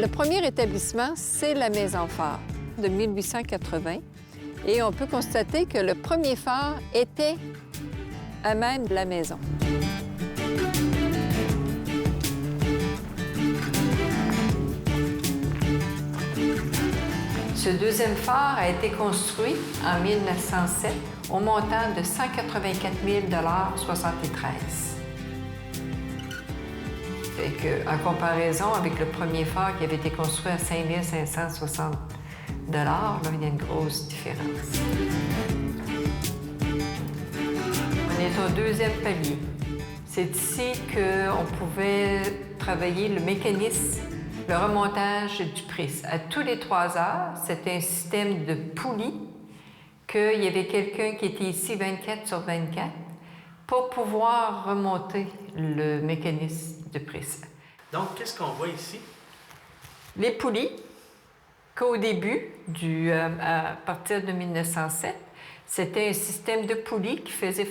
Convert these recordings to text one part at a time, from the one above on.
Le premier établissement, c'est la Maison Phare de 1880. Et on peut constater que le premier phare était à même la maison. Ce deuxième phare a été construit en 1907 au montant de 184 073 Fait que, en comparaison avec le premier phare qui avait été construit à 5 560 là, il y a une grosse différence. On est au deuxième palier. C'est ici qu'on pouvait travailler le mécanisme, le remontage du prisme. À tous les 3 heures, c'était un système de poulies qu'il y avait quelqu'un qui était ici 24 sur 24 pour pouvoir remonter le mécanisme de prisme. Donc, qu'est-ce qu'on voit ici? Les poulies, qu'au début, à partir de 1907, c'était un système de poulies qui faisait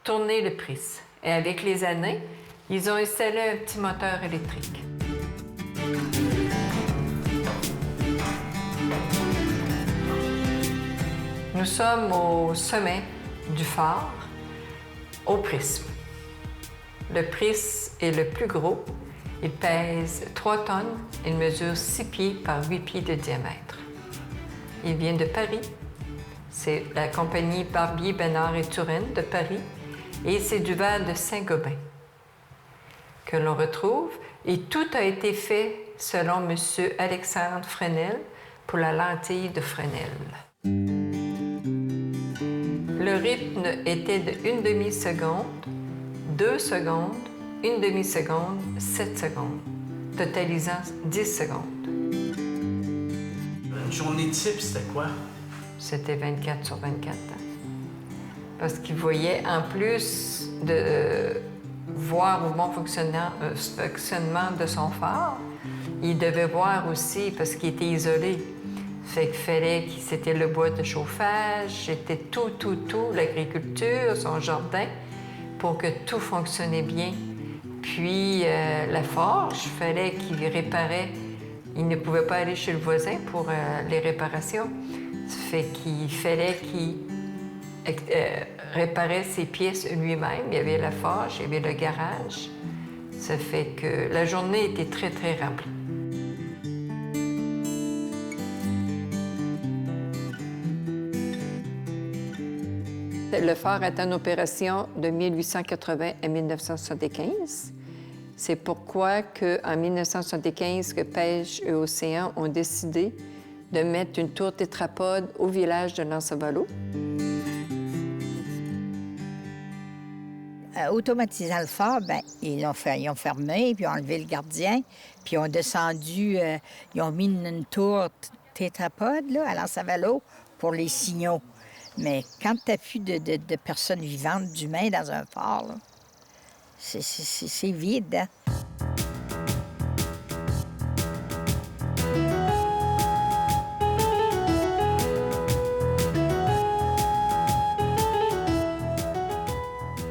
tourner le prisme. Et avec les années, ils ont installé un petit moteur électrique. Nous sommes au sommet du phare, au prisme. Le prisme est le plus gros. Il pèse 3 tonnes. Il mesure 6 pieds par 8 pieds de diamètre. Il vient de Paris. C'est la compagnie Barbier, Bénard et Turenne de Paris. Et c'est du Val de Saint-Gobain que l'on retrouve. Et tout a été fait selon M. Alexandre Fresnel pour la lentille de Fresnel. Le rythme était de 1 demi-seconde, 2 secondes, 1 demi-seconde, 7 secondes, totalisant 10 secondes. Une journée type, c'était quoi? C'était 24 sur 24. Parce qu'il voyait, en plus de voir au bon fonctionnement de son phare, il devait voir aussi, parce qu'il était isolé, fait qu'il fallait que c'était le bois de chauffage, c'était tout, l'agriculture, son jardin, pour que tout fonctionnait bien. Puis la forge, il fallait qu'il réparait. Il ne pouvait pas aller chez le voisin pour les réparations. Ça fait qu'il fallait qu'il réparait ses pièces lui-même. Il y avait la forge, il y avait le garage. Ça fait que la journée était très, très remplie. Le phare est en opération de 1880 à 1975. C'est pourquoi en 1975, que Pêche et Océan ont décidé de mettre une tour tétrapode au village de Lancervalo. Automatisant le phare, bien, ils ont fermé, puis ils ont enlevé le gardien, puis ils ont descendu, ils ont mis une tour tétrapode là, à Lancervalo pour les signaux. Mais quand tu n'as plus de personnes vivantes, d'humains dans un phare, là, c'est vide, hein?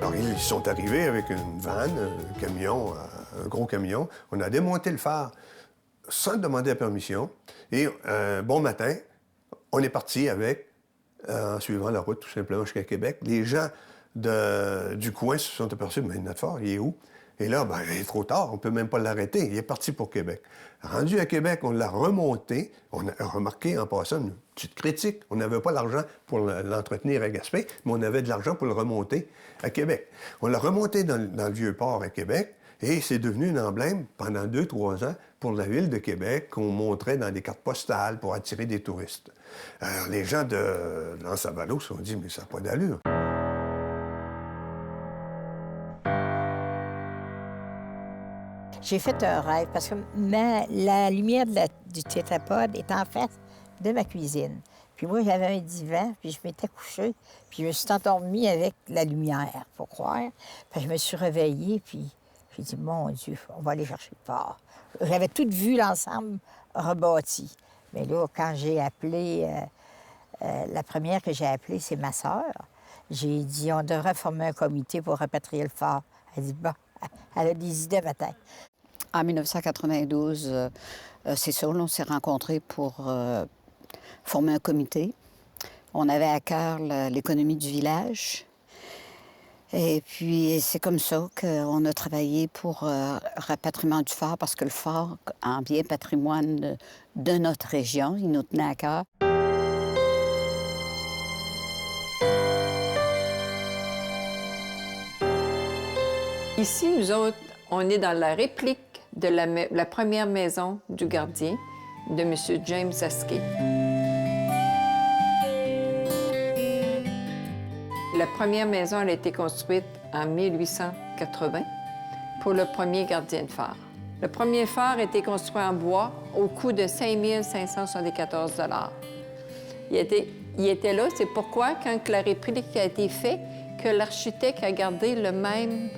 Alors, ils sont arrivés avec une vanne, un camion, un gros camion. On a démonté le phare sans demander la permission. Et un bon matin, on est parti avec, en suivant la route tout simplement jusqu'à Québec. Les gens du coin se sont aperçus, mais notre phare, il est où? Et là, ben, il est trop tard, on ne peut même pas l'arrêter. Il est parti pour Québec. Rendu à Québec, on l'a remonté. On a remarqué en passant une petite critique. On n'avait pas l'argent pour l'entretenir à Gaspé, mais on avait de l'argent pour le remonter à Québec. On l'a remonté dans le Vieux-Port à Québec et c'est devenu un emblème pendant 2-3 ans pour la ville de Québec qu'on montrait dans des cartes postales pour attirer des touristes. Alors, les gens de Lancervalo se sont dit, mais ça n'a pas d'allure. J'ai fait un rêve parce que la lumière du tétrapode est en face de ma cuisine. Puis moi, j'avais un divan, puis je m'étais couchée, puis je me suis endormie avec la lumière, faut croire. Puis je me suis réveillée, puis j'ai dit, mon Dieu, on va aller chercher le phare. J'avais tout vu l'ensemble rebâti. Mais là, quand j'ai appelé, la première que j'ai appelée, c'est ma sœur. J'ai dit, on devrait former un comité pour rapatrier le phare. Elle dit, bon, elle a des idées matin. En 1992, c'est ça, on s'est rencontrés pour former un comité. On avait à cœur l'économie du village. Et puis, c'est comme ça qu'on a travaillé pour rapatriement du phare, parce que le phare, en bien patrimoine de notre région, il nous tenait à cœur. Ici, nous autres, on est dans la réplique de la première maison du gardien, de M. James Askey. La première maison, elle a été construite en 1880 pour le premier gardien de phare. Le premier phare a été construit en bois au coût de 5 574 $. Il était là, c'est pourquoi, quand la réplique a été faite, que l'architecte a gardé le même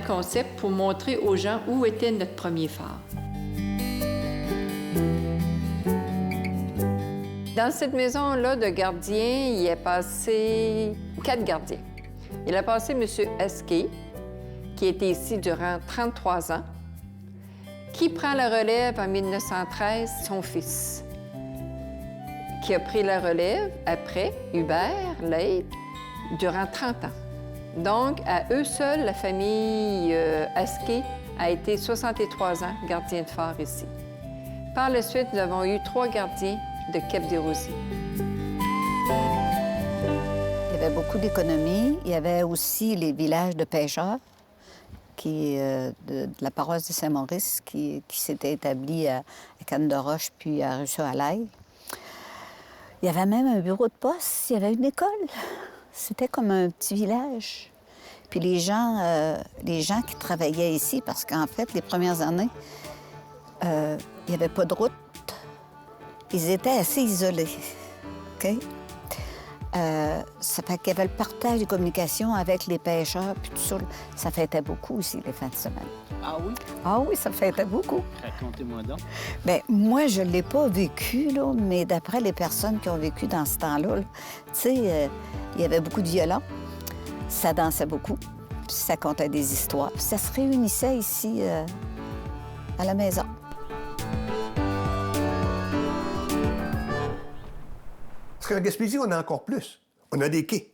concept pour montrer aux gens où était notre premier phare. Dans cette maison-là de gardien, il a passé 4 gardiens. Il a passé M. Askey, qui était ici durant 33 ans, qui prend la relève en 1913, son fils, qui a pris la relève après Hubert Leib durant 30 ans. Donc, à eux seuls, la famille Askey a été 63 ans gardien de phare ici. Par la suite, nous avons eu 3 gardiens de Cap-des-Rosiers. Il y avait beaucoup d'économies. Il y avait aussi les villages de pêcheurs de la paroisse de Saint-Maurice qui s'étaient établis à Cannes-de-Roche puis à Ruisseau-à-l'Ail. Il y avait même un bureau de poste, il y avait une école. C'était comme un petit village. Puis les gens qui travaillaient ici, parce qu'en fait, les premières années, il n'y avait pas de route. Ils étaient assez isolés, OK? Ça fait qu'il y avait le partage des communications avec les pêcheurs, puis tout ça. Ça fêtait beaucoup ici, les fins de semaine. Ah oui? Ah oui, ça fêtait beaucoup. Racontez-moi donc. Bien, moi, je ne l'ai pas vécu, là, mais d'après les personnes qui ont vécu dans ce temps-là, tu sais, il y avait beaucoup de violons, ça dansait beaucoup, puis ça contait des histoires. Puis ça se réunissait ici, à la maison. Parce qu'en Gaspésie, on a encore plus. On a des quais.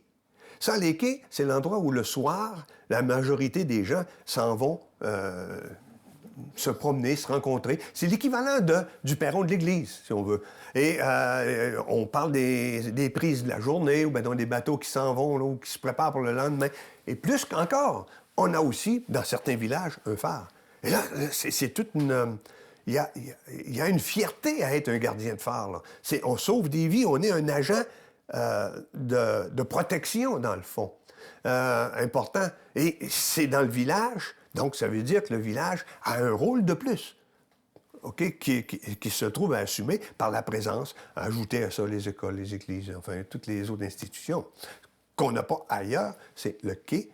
Ça, les quais, c'est l'endroit où le soir, la majorité des gens s'en vont se promener, se rencontrer. C'est l'équivalent du perron de l'église, si on veut. Et on parle des prises de la journée, ou bien des bateaux qui s'en vont, là, ou qui se préparent pour le lendemain. Et plus qu'encore, on a aussi, dans certains villages, un phare. Et là, c'est toute une... Il y a une fierté à être un gardien de phare, là. On sauve des vies, on est un agent de protection, dans le fond, important. Et c'est dans le village, donc ça veut dire que le village a un rôle de plus, OK, qui se trouve à assumer par la présence, ajouter à ça les écoles, les églises, enfin, toutes les autres institutions. Qu'on n'a pas ailleurs, c'est le quai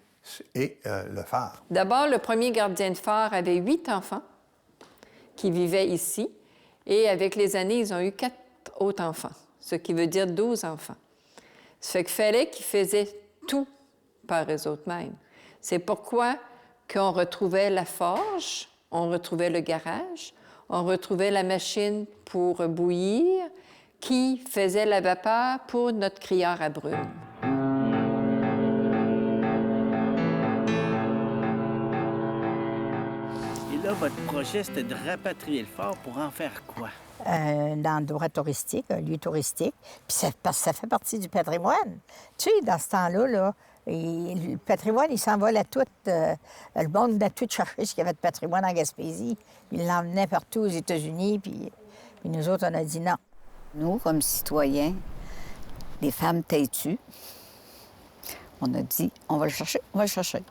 et le phare. D'abord, le premier gardien de phare avait 8 enfants qui vivaient ici. Et avec les années, ils ont eu 4 autres enfants, ce qui veut dire 12 enfants. Ça fait qu'il fallait qu'ils faisaient tout par eux autres-mêmes. C'est pourquoi qu'on retrouvait la forge, on retrouvait le garage, on retrouvait la machine pour bouillir, qui faisait la vapeur pour notre crieur à brume. Là, votre projet, c'était de rapatrier le phare pour en faire quoi? Un endroit touristique, un lieu touristique. Puis ça fait partie du patrimoine. Tu sais, dans ce temps-là, là, le patrimoine, il s'envole à tout. Le monde a tout cherché ce qu'il y avait de patrimoine en Gaspésie. Il l'emmenait partout aux États-Unis, puis nous autres, on a dit non. Nous, comme citoyens, les femmes têtues, on a dit, on va le chercher, on va le chercher.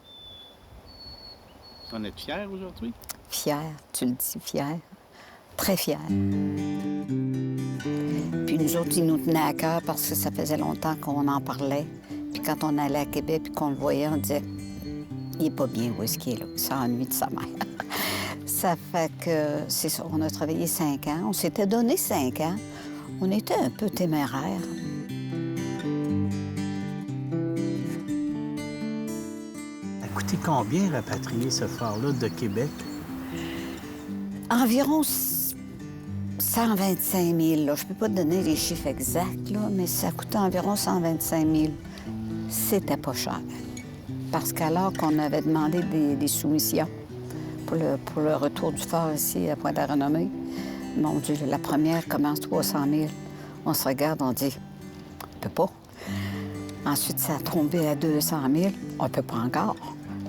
On est fiers aujourd'hui? Fière, tu le dis, fière. Très fière. Puis nous autres, ils nous tenaient à cœur parce que ça faisait longtemps qu'on en parlait. Puis quand on allait à Québec puis qu'on le voyait, on disait « Il est pas bien où est-ce qu'il est là? Il s'ennuie de sa mère. » Ça fait que, c'est ça, on a travaillé 5 ans. On s'était donné 5 ans. On était un peu téméraires. Ça a coûté combien rapatrier ce phare-là de Québec? Environ 125 000. Là. Je ne peux pas te donner les chiffres exacts, là, mais ça coûtait environ 125 000. C'était pas cher. Parce qu'alors qu'on avait demandé des soumissions pour le retour du phare ici à Pointe-à-Renommée, mon Dieu, la première commence 300 000. On se regarde, on dit, on peut pas. Ensuite, ça a tombé à 200 000. On peut pas encore.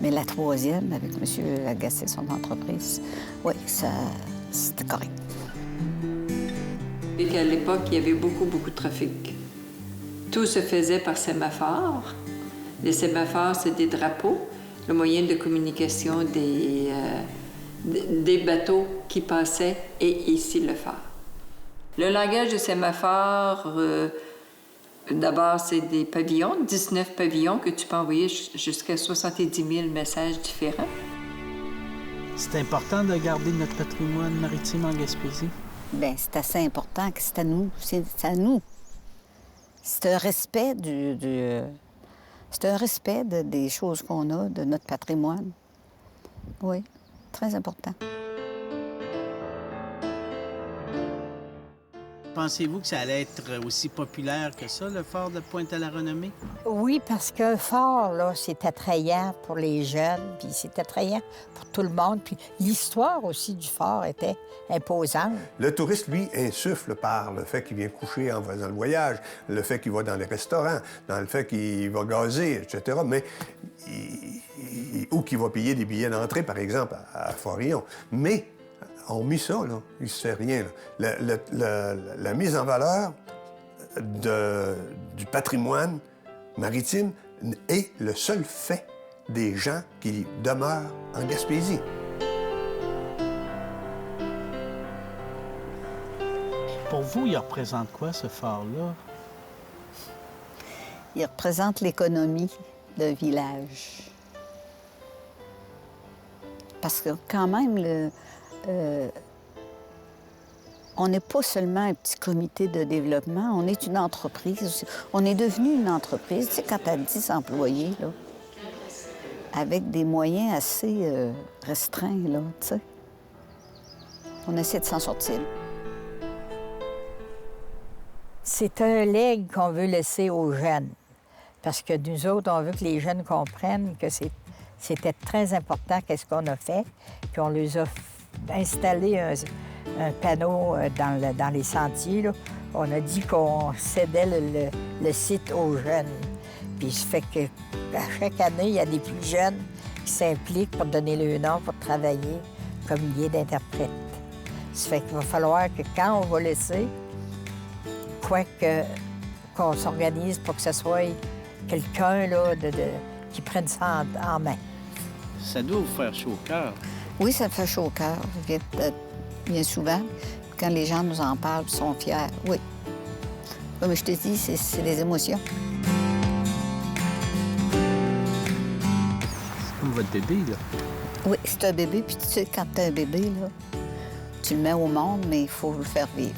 Mais la troisième, avec M. Lagacé, son entreprise, oui, ça, c'était correct. Et qu'à l'époque, il y avait beaucoup de trafic. Tout se faisait par sémaphore. Les sémaphores, c'est des drapeaux, le moyen de communication des bateaux qui passaient et ici le phare. Le langage de sémaphore, d'abord, c'est des pavillons, 19 pavillons que tu peux envoyer jusqu'à 70 000 messages différents. C'est important de garder notre patrimoine maritime en Gaspésie? Bien, c'est assez important que c'est à nous. C'est à nous. C'est un respect c'est un respect des choses qu'on a, de notre patrimoine. Oui, très important. Pensez-vous que ça allait être aussi populaire que ça, le phare de Pointe-à-la-Renommée? Oui, parce qu'un phare, là, c'est attrayant pour les jeunes, puis c'est attrayant pour tout le monde. Puis l'histoire aussi du phare était imposante. Le touriste, lui, insuffle par le fait qu'il vient coucher en faisant le voyage, le fait qu'il va dans les restaurants, dans le fait qu'il va gazer, etc. Mais ou qu'il va payer des billets d'entrée, par exemple, à Forillon. Mais on mit ça, là. Il se fait rien. Là. La mise en valeur du patrimoine maritime est le seul fait des gens qui demeurent en Gaspésie. Pour vous, il représente quoi, ce phare-là? Il représente l'économie d'un village. Parce que quand même, on n'est pas seulement un petit comité de développement, on est une entreprise. On est devenu une entreprise, tu sais, quand tu as 10 employés, là, avec des moyens assez restreints, là, tu sais. On essaie de s'en sortir. C'est un legs qu'on veut laisser aux jeunes. Parce que nous autres, on veut que les jeunes comprennent que c'était très important qu'est-ce qu'on a fait. Puis on les a installé un panneau dans les sentiers. Là. On a dit qu'on cédait le site aux jeunes. Puis ça fait qu'à chaque année, il y a des plus jeunes qui s'impliquent pour donner le nom, pour travailler comme guide d'interprète. Ça fait qu'il va falloir que quand on va laisser, qu'on s'organise pour que ce soit quelqu'un là, qui prenne ça en main. Ça doit vous faire chaud au cœur. Oui, ça me fait chaud au cœur, bien souvent. Quand les gens nous en parlent, ils sont fiers, oui. Comme je te dis, c'est des émotions. C'est comme votre bébé, là. Oui, c'est un bébé, puis tu sais, quand tu as un bébé, là, tu le mets au monde, mais il faut le faire vivre.